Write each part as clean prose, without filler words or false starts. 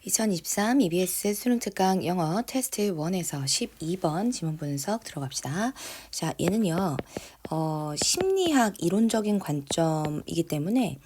2023 EBS 수능 특강 영어 테스트 1에서 12번 지문 분석 들어갑시다. 자, 얘는요, 심리학 이론적인 관점이기 때문에,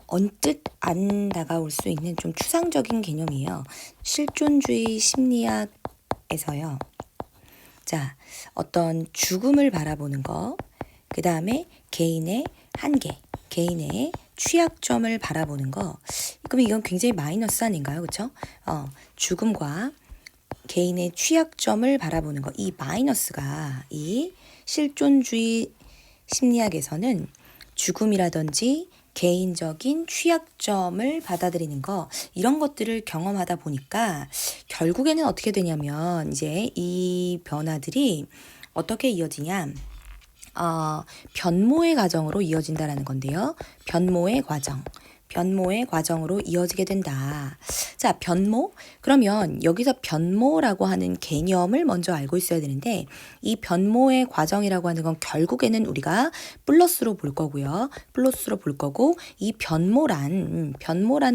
언뜻 안 다가올 수 있는 좀 추상적인 개념이에요. 실존주의 심리학에서요. 자, 어떤 죽음을 바라보는 거, 그 다음에 개인의 한계, 개인의 취약점을 바라보는 거. 그럼 이건 굉장히 마이너스 아닌가요? 그렇죠? 죽음과 개인의 취약점을 바라보는 거. 이 마이너스가 이 실존주의 심리학에서는 죽음이라든지 개인적인 취약점을 받아들이는 거, 이런 것들을 경험하다 보니까 결국에는 어떻게 되냐면 이제 이 변화들이 어떻게 이어지냐, 변모의 과정으로 이어진다라는 건데요. 변모의 과정으로 이어지게 된다. 자, 변모? 그러면 여기서 변모라고 하는 개념을 먼저 알고 있어야 되는데, 이 변모의 과정이라고 하는 건 결국에는 우리가 플러스로 볼 거고요. 이 변모라는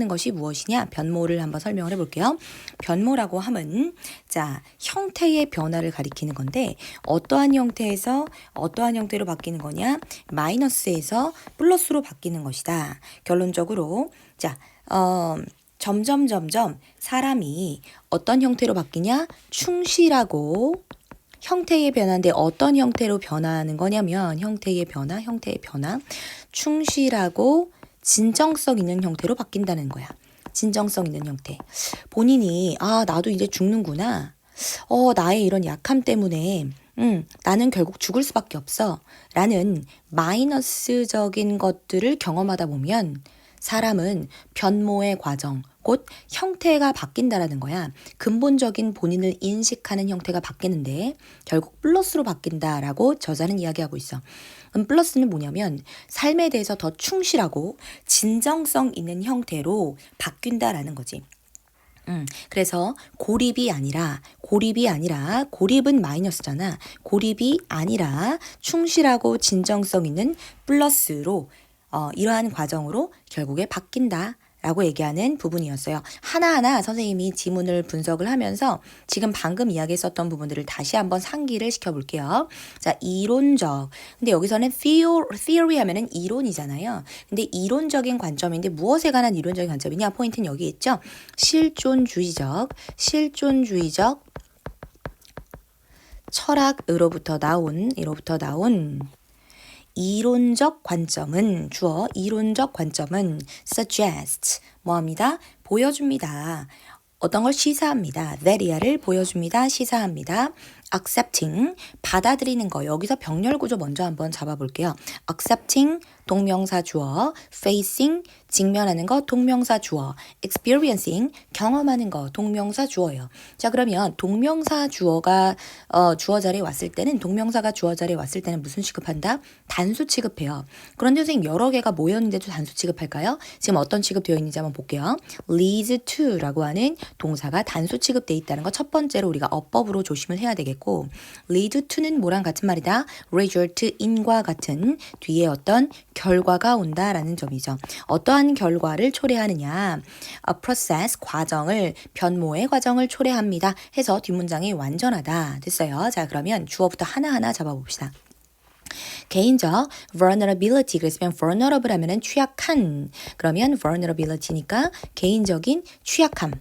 것이 무엇이냐? 변모를 한번 설명을 해볼게요. 변모라고 함은, 자, 형태의 변화를 가리키는 건데, 어떠한 형태에서 어떠한 형태로 바뀌는 거냐? 마이너스에서 플러스로 바뀌는 것이다. 결론적으로 자, 점점 사람이 어떤 형태로 바뀌냐? 충실하고 형태의 변화인데 어떤 형태로 변화하는 거냐면 형태의 변화, 충실하고 진정성 있는 형태로 바뀐다는 거야. 진정성 있는 형태. 본인이 나도 이제 죽는구나. 나의 이런 약함 때문에 나는 결국 죽을 수밖에 없어. 라는 마이너스적인 것들을 경험하다 보면 사람은 변모의 과정, 곧 형태가 바뀐다라는 거야. 근본적인 본인을 인식하는 형태가 바뀌는데 결국 플러스로 바뀐다라고 저자는 이야기하고 있어. 그럼 플러스는 뭐냐면 삶에 대해서 더 충실하고 진정성 있는 형태로 바뀐다라는 거지. 그래서 고립은 마이너스잖아. 고립이 아니라 충실하고 진정성 있는 플러스로 이러한 과정으로 결국에 바뀐다라고 얘기하는 부분이었어요. 하나하나 선생님이 지문을 분석을 하면서 지금 방금 이야기했었던 부분들을 다시 한번 상기를 시켜볼게요. 자, 이론적. 근데 여기서는 theory 하면은 이론이잖아요. 근데 이론적인 관점인데 무엇에 관한 이론적인 관점이냐? 포인트는 여기 있죠. 실존주의적 철학으로부터 나온 이론적 관점은 suggest 뭐합니다? 보여줍니다. 어떤 걸 시사합니다. varia를 보여줍니다. 시사합니다. accepting 받아들이는 거. 여기서 병렬 구조 먼저 한번 잡아볼게요. accepting 동명사 주어, facing 직면하는 거 동명사 주어, experiencing 경험하는 거 동명사 주어예요. 자, 그러면 동명사 주어가 주어 자리에 왔을 때는 동명사가 주어 자리에 왔을 때는 무슨 취급한다? 단수 취급해요. 그런데 선생님 여러 개가 모였는데도 단수 취급할까요? 지금 어떤 취급되어 있는지 한번 볼게요. leads to라고 하는 동사가 단수 취급되어 있다는 거 첫 번째로 우리가 어법으로 조심을 해야 되겠고, lead to는 뭐랑 같은 말이다? result in과 같은 뒤에 어떤 결과가 온다라는 점이죠. 어떠한 결과를 초래하느냐? A process, 과정을, 변모의 과정을 초래합니다. 해서 뒷문장이 완전하다. 됐어요. 자, 그러면 주어부터 하나하나 잡아봅시다. 개인적 vulnerability, 그랬으면 vulnerable 하면은 취약한, 그러면 vulnerability니까 개인적인 취약함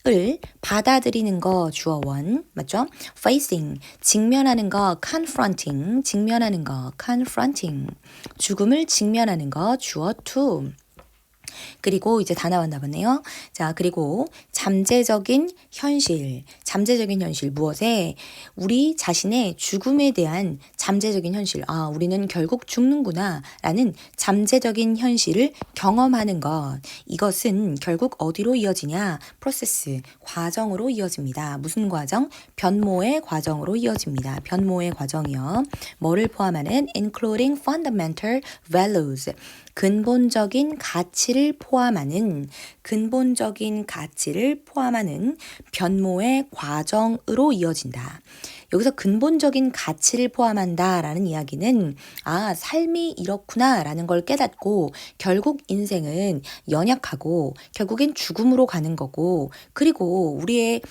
을 받아들이는 거 주어 원 맞죠? facing 직면하는 거 confronting 죽음을 직면하는 거 주어 to. 그리고 이제 다 나왔나 보네요. 자, 그리고 잠재적인 현실 무엇에? 우리 자신의 죽음에 대한 잠재적인 현실. 우리는 결국 죽는구나 라는 잠재적인 현실을 경험하는 것. 이것은 결국 어디로 이어지냐? 프로세스, 과정으로 이어집니다. 무슨 과정? 변모의 과정으로 이어집니다. 변모의 과정이요. 뭐를 포함하는 including fundamental values. 근본적인 가치를 포함하는 변모의 과정으로 이어진다. 여기서 근본적인 가치를 포함한다라는 이야기는 삶이 이렇구나라는 걸 깨닫고 결국 인생은 연약하고 결국엔 죽음으로 가는 거고, 그리고 우리의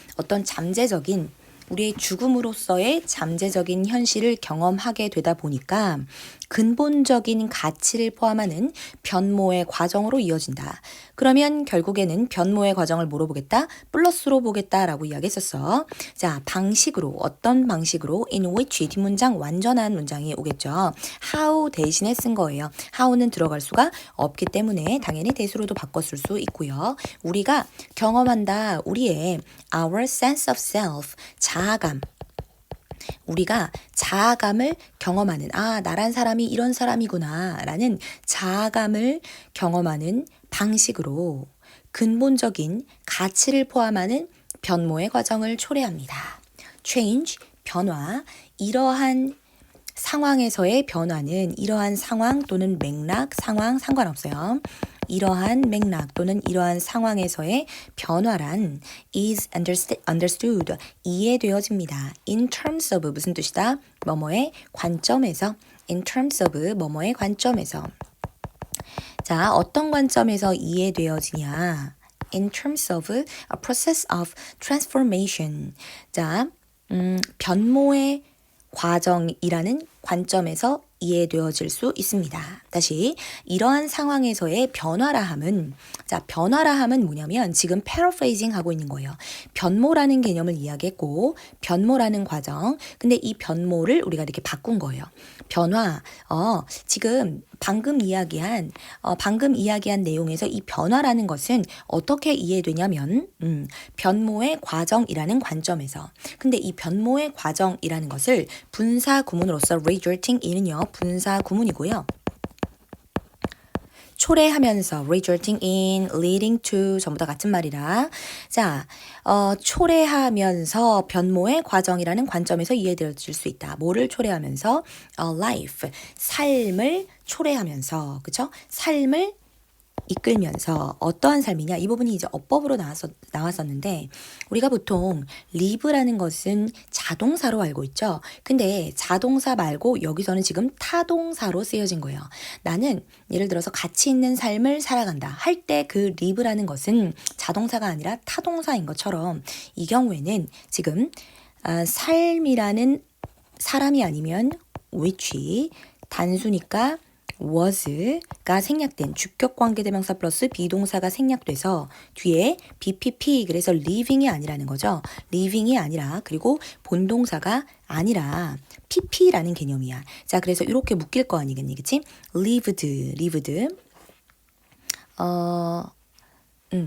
죽음으로서의 잠재적인 현실을 경험하게 되다 보니까 근본적인 가치를 포함하는 변모의 과정으로 이어진다. 그러면 결국에는 변모의 과정을 뭐로 보겠다? 플러스로 보겠다라고 이야기했었어. 자, 어떤 방식으로 in which 뒷문장 완전한 문장이 오겠죠. how 대신에 쓴 거예요. how는 들어갈 수가 없기 때문에 당연히 대수로도 바꿨을 수 있고요. 우리가 경험한다. 우리의 our sense of self, 우리가 자아감을 경험하는, 나란 사람이 이런 사람이구나 라는 자아감을 경험하는 방식으로 근본적인 가치를 포함하는 변모의 과정을 초래합니다. change, 변화, 이러한 상황에서의 변화는 이러한 상황 또는 맥락, 상황 상관없어요. 이러한 맥락 또는 이러한 상황에서의 변화란 is understood, 이해되어집니다. in terms of 무슨 뜻이다? 뭐뭐의 관점에서. in terms of 뭐뭐의 관점에서. 자, 어떤 관점에서 이해되어지냐? in terms of a process of transformation. 자, 변모의 과정이라는 관점에서 이해되어질 수 있습니다. 다시, 이러한 상황에서의 변화라 함은 뭐냐면 지금 paraphrasing 하고 있는 거예요. 변모라는 개념을 이야기했고 변모라는 과정, 근데 이 변모를 우리가 이렇게 바꾼 거예요. 변화, 지금 방금 이야기한 내용에서 이 변화라는 것은 어떻게 이해되냐면 변모의 과정이라는 관점에서. 근데 이 변모의 과정이라는 것을 분사 구문으로서 resulting이는요 분사 구문이고요. 초래하면서 resulting in, leading to 전부 다 같은 말이라. 자, 초래하면서 변모의 과정이라는 관점에서 이해되어질 수 있다. 뭐를 초래하면서? life, 삶을 초래하면서, 그쵸? 삶을 이끌면서. 어떠한 삶이냐? 이 부분이 이제 어법으로 나왔었는데 우리가 보통 live라는 것은 자동사로 알고 있죠. 근데 자동사 말고 여기서는 지금 타동사로 쓰여진 거예요. 나는 예를 들어서 가치 있는 삶을 살아간다 할 때 그 live라는 것은 자동사가 아니라 타동사인 것처럼 이 경우에는 지금 삶이라는 사람이 아니면 which, 단수니까 was가 생략된 주격 관계대명사 플러스 비동사가 생략돼서 뒤에 BPP, 그래서 living이 아니라는 거죠. living이 아니라, 그리고 본동사가 아니라 PP라는 개념이야. 자, 그래서 이렇게 묶일 거 아니겠니, 그치? lived.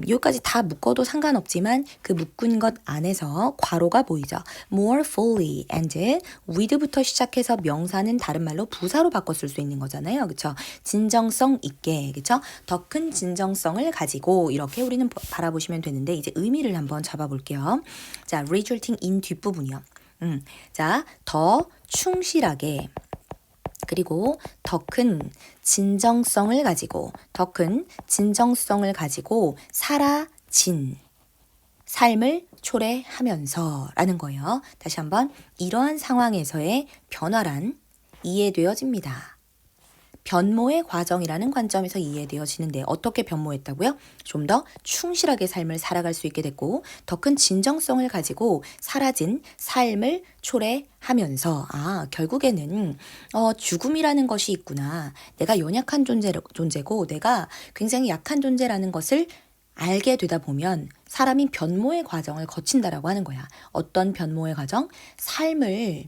여기까지 다 묶어도 상관없지만 그 묶은 것 안에서 괄호가 보이죠. more fully and with부터 시작해서 명사는 다른 말로 부사로 바꿨을 수 있는 거잖아요. 그쵸? 진정성 있게, 그쵸? 더 큰 진정성을 가지고, 이렇게 우리는 바라보시면 되는데 이제 의미를 한번 잡아볼게요. 자, resulting in 뒷부분이요. 자, 더 충실하게, 그리고 더 큰 진정성을 가지고 사라진 삶을 초래하면서 라는 거예요. 다시 한번, 이러한 상황에서의 변화란 이해되어집니다. 변모의 과정이라는 관점에서 이해되어지는데 어떻게 변모했다고요? 좀 더 충실하게 삶을 살아갈 수 있게 됐고 더 큰 진정성을 가지고 사라진 삶을 초래하면서 결국에는 죽음이라는 것이 있구나. 내가 연약한 존재고 내가 굉장히 약한 존재라는 것을 알게 되다 보면 사람이 변모의 과정을 거친다라고 하는 거야. 어떤 변모의 과정? 삶을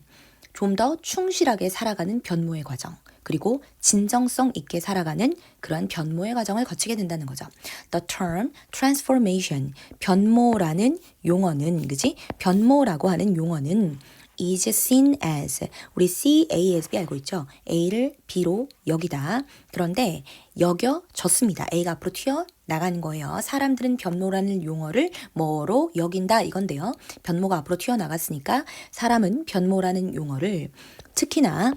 좀 더 충실하게 살아가는 변모의 과정. 그리고 진정성 있게 살아가는 그런 변모의 과정을 거치게 된다는 거죠. The term transformation, 변모라는 용어는, 그지? 변모라고 하는 용어는 is seen as, 우리 C, A, S, B 알고 있죠? A를 B로 여기다. 그런데 여겨졌습니다. A가 앞으로 튀어나가는 거예요. 사람들은 변모라는 용어를 뭐로 여긴다 이건데요. 변모가 앞으로 튀어나갔으니까 사람은 변모라는 용어를 특히나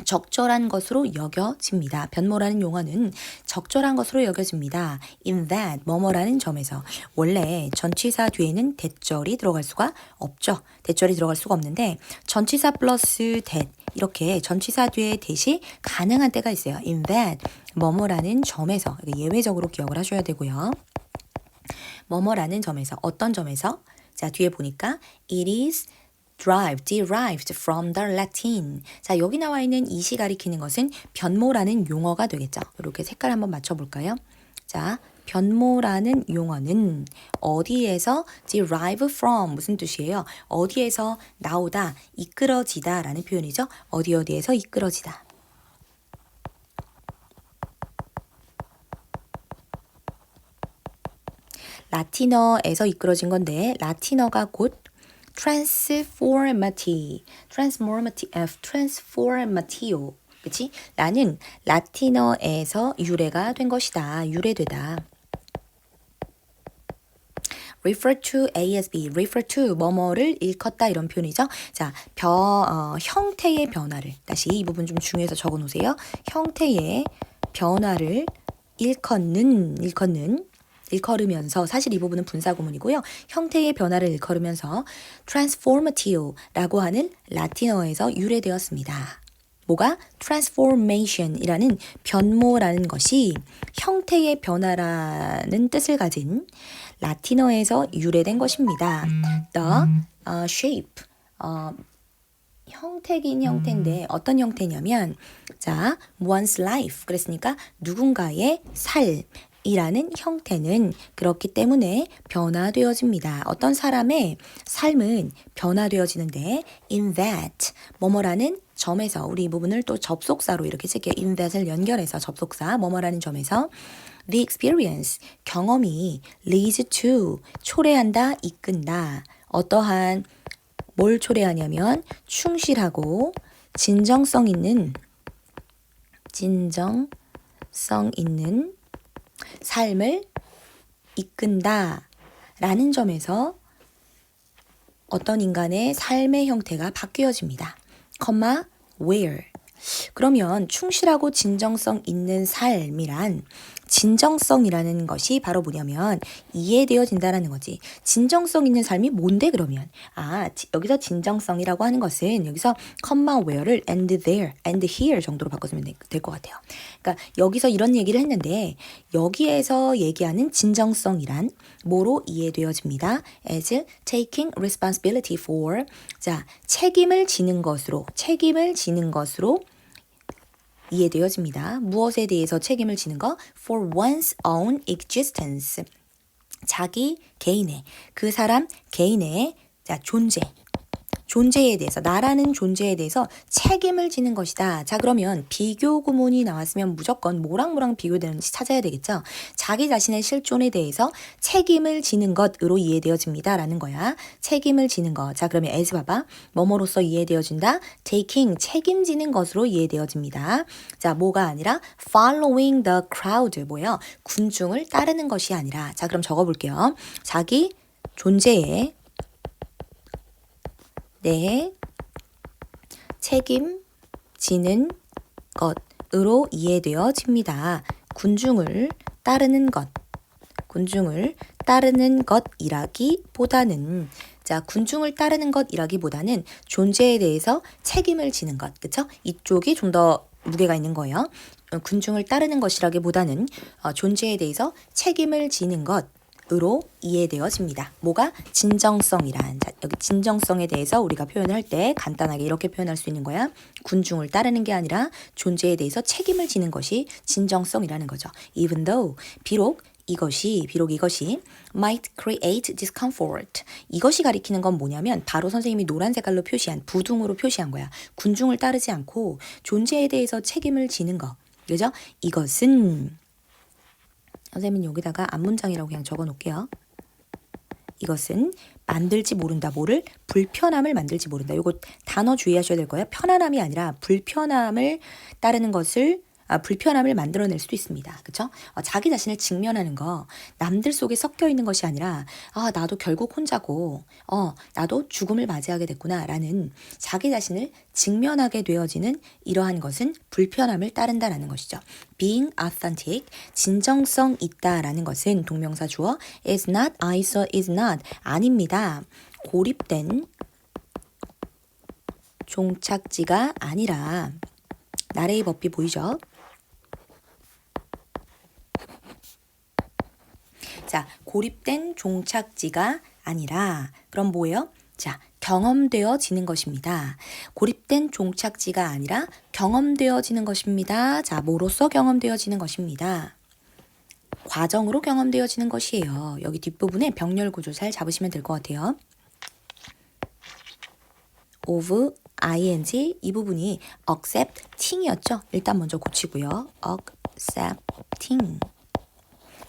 적절한 것으로 여겨집니다. 변모라는 용어는 적절한 것으로 여겨집니다. In that, 뭐뭐라는 점에서. 원래 전치사 뒤에는 대절이 들어갈 수가 없죠. 대절이 들어갈 수가 없는데 전치사 플러스 that 이렇게 전치사 뒤에 대시 가능한 때가 있어요. In that, 뭐뭐라는 점에서. 예외적으로 기억을 하셔야 되고요. 뭐뭐라는 점에서. 어떤 점에서? 자, 뒤에 보니까 it is derived from the Latin. 자, 여기 나와 있는 이시 가리키는 것은 변모라는 용어가 되겠죠. 이렇게 색깔 한번 맞춰볼까요? 자, 변모라는 용어는 어디에서 derive from 무슨 뜻이에요? 어디에서 나오다, 이끌어지다 라는 표현이죠. 어디에서 이끌어지다. 라틴어에서 이끌어진 건데 라틴어가 곧 transformatio. 그치? 라는 라틴어에서 유래가 된 것이다. 유래되다. refer to ASB, refer to 뭐뭐를 일컫다 이런 표현이죠. 자, 형태의 변화를 다시 이 부분 좀 중요해서 적어 놓으세요. 형태의 변화를 일컬으면서 사실 이 부분은 분사구문이고요. 형태의 변화를 일컬으면서 transformatio라고 하는 라틴어에서 유래되었습니다. 뭐가? transformation이라는 변모라는 것이 형태의 변화라는 뜻을 가진 라틴어에서 유래된 것입니다. The shape, 형태긴 형태인데 어떤 형태냐면 자, one's life 그랬으니까 누군가의 삶 이라는 형태는 그렇기 때문에 변화되어집니다. 어떤 사람의 삶은 변화되어지는데 in that 뭐뭐라는 점에서 우리 이 부분을 또 접속사로 이렇게 쓸게요. in that을 연결해서 접속사 뭐뭐라는 점에서 the experience 경험이 leads to 초래한다 이끈다 어떠한 뭘 초래하냐면 충실하고 진정성 있는 삶을 이끈다 라는 점에서 어떤 인간의 삶의 형태가 바뀌어집니다. where. 그러면 충실하고 진정성 있는 삶이란 진정성이라는 것이 바로 뭐냐면 이해되어진다라는 거지. 진정성 있는 삶이 뭔데 그러면? 여기서 진정성이라고 하는 것은 여기서 where를 and there, and here 정도로 바꿔주면 될 것 같아요. 그러니까 여기서 이런 얘기를 했는데 여기에서 얘기하는 진정성이란 뭐로 이해되어집니다. as taking responsibility for 자, 책임을 지는 것으로 이해되어집니다. 무엇에 대해서 책임을 지는 거? For one's own existence. 자기 개인의, 그 사람 개인의 존재에 대해서, 나라는 존재에 대해서 책임을 지는 것이다. 자, 그러면 비교 구문이 나왔으면 무조건 뭐랑 비교되는지 찾아야 되겠죠. 자기 자신의 실존에 대해서 책임을 지는 것으로 이해되어집니다. 라는 거야. 책임을 지는 것. 자, 그러면 as 봐봐. 뭐뭐로서 이해되어진다. taking, 책임지는 것으로 이해되어집니다. 자, 뭐가 아니라 following the crowd. 뭐예요? 군중을 따르는 것이 아니라. 자, 그럼 적어볼게요. 자기 존재에 대해 책임지는 것으로 이해되어집니다. 군중을 따르는 것이라기보다는 군중을 따르는 것이라기보다는 존재에 대해서 책임을 지는 것, 그쵸? 이쪽이 좀 더 무게가 있는 거예요. 군중을 따르는 것이라기보다는 존재에 대해서 책임을 지는 것으로 이해되어집니다. 뭐가? 진정성이란. 자, 여기 진정성에 대해서 우리가 표현을 할 때 간단하게 이렇게 표현할 수 있는 거야. 군중을 따르는 게 아니라 존재에 대해서 책임을 지는 것이 진정성이라는 거죠. Even though, 비록 이것이 might create discomfort. 이것이 가리키는 건 뭐냐면 바로 선생님이 노란 색깔로 표시한 부등으로 표시한 거야. 군중을 따르지 않고 존재에 대해서 책임을 지는 거. 그죠? 이것은 선생님은 여기다가 앞문장이라고 그냥 적어 놓을게요. 이것은 만들지 모른다. 뭐를? 불편함을 만들지 모른다. 요거 단어 주의하셔야 될 거예요. 편안함이 아니라 불편함을 따르는 것을 불편함을 만들어낼 수도 있습니다. 그렇죠? 자기 자신을 직면하는 거, 남들 속에 섞여 있는 것이 아니라 나도 결국 혼자고 나도 죽음을 맞이하게 됐구나라는 자기 자신을 직면하게 되어지는 이러한 것은 불편함을 따른다라는 것이죠. Being authentic, 진정성 있다라는 것은 동명사 주어 is not, is not 아닙니다. 고립된 종착지가 아니라 나레이 법비 보이죠? 자, 고립된 종착지가 아니라 그럼 뭐예요? 자, 경험되어지는 것입니다. 고립된 종착지가 아니라 경험되어지는 것입니다. 자, 뭐로써 경험되어지는 것입니다. 과정으로 경험되어지는 것이에요. 여기 뒷부분에 병렬 구조 잘 잡으시면 될 것 같아요. of ing 이 부분이 accepting이었죠. 일단 먼저 고치고요. accepting.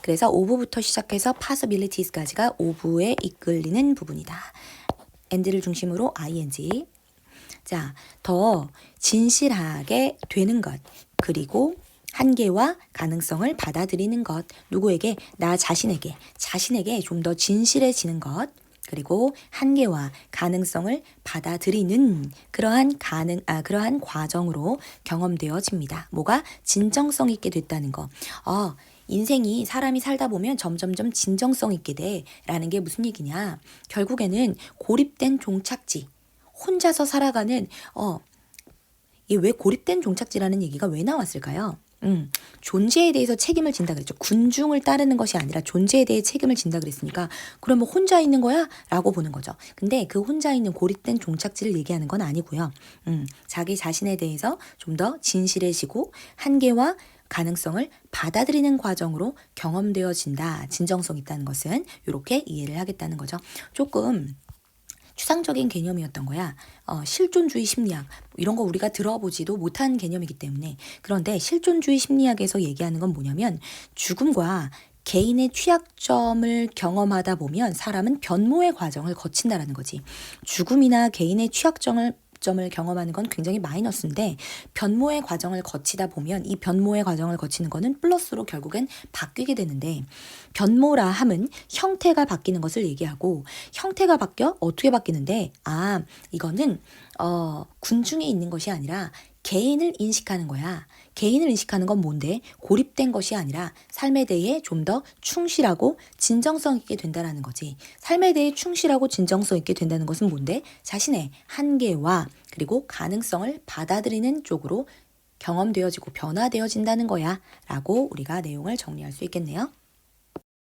그래서 of부터 시작해서 possibilities까지가 of에 이끌리는 부분이다. and를 중심으로 ing. 자, 더 진실하게 되는 것. 그리고 한계와 가능성을 받아들이는 것. 누구에게? 나 자신에게 좀 더 진실해지는 것. 그리고 한계와 가능성을 받아들이는 그러한 과정으로 경험되어집니다. 뭐가? 진정성 있게 됐다는 거. 인생이 사람이 살다 보면 점점점 진정성 있게 돼라는 게 무슨 얘기냐? 결국에는 고립된 종착지, 혼자서 살아가는 이게 왜 고립된 종착지라는 얘기가 왜 나왔을까요? 존재에 대해서 책임을 진다 그랬죠. 군중을 따르는 것이 아니라 존재에 대해 책임을 진다 그랬으니까 그러면 혼자 있는 거야? 라고 보는 거죠. 근데 그 혼자 있는 고립된 종착지를 얘기하는 건 아니고요. 자기 자신에 대해서 좀 더 진실해지고 한계와 가능성을 받아들이는 과정으로 경험되어진다. 진정성 있다는 것은 이렇게 이해를 하겠다는 거죠. 조금 추상적인 개념이었던 거야. 실존주의 심리학 이런 거 우리가 들어보지도 못한 개념이기 때문에. 그런데 실존주의 심리학에서 얘기하는 건 뭐냐면 죽음과 개인의 취약점을 경험하다 보면 사람은 변모의 과정을 거친다라는 거지. 죽음이나 개인의 취약점을 경험하는 건 굉장히 마이너스인데 변모의 과정을 거치다 보면 이 변모의 과정을 거치는 거는 플러스로 결국엔 바뀌게 되는데 변모라 함은 형태가 바뀌는 것을 얘기하고 형태가 바뀌어 어떻게 바뀌는데 이거는 군중에 있는 것이 아니라 개인을 인식하는 거야. 개인을 인식하는 건 뭔데? 고립된 것이 아니라 삶에 대해 좀 더 충실하고 진정성 있게 된다는 거지. 삶에 대해 충실하고 진정성 있게 된다는 것은 뭔데? 자신의 한계와 그리고 가능성을 받아들이는 쪽으로 경험되어지고 변화되어진다는 거야 라고 우리가 내용을 정리할 수 있겠네요.